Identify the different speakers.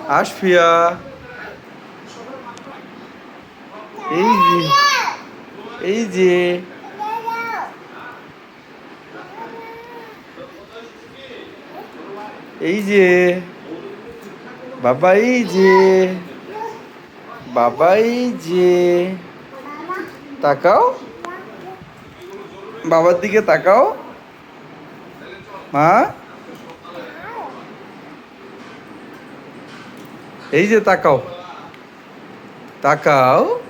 Speaker 1: আশফিয়া, এই যে, এই যে, এই যে, বাবা, এই যে, বাবা, এই যে, তাকাও, বাবার দিকে তাকাও। মা, এই যে তাকাও, তাকাও।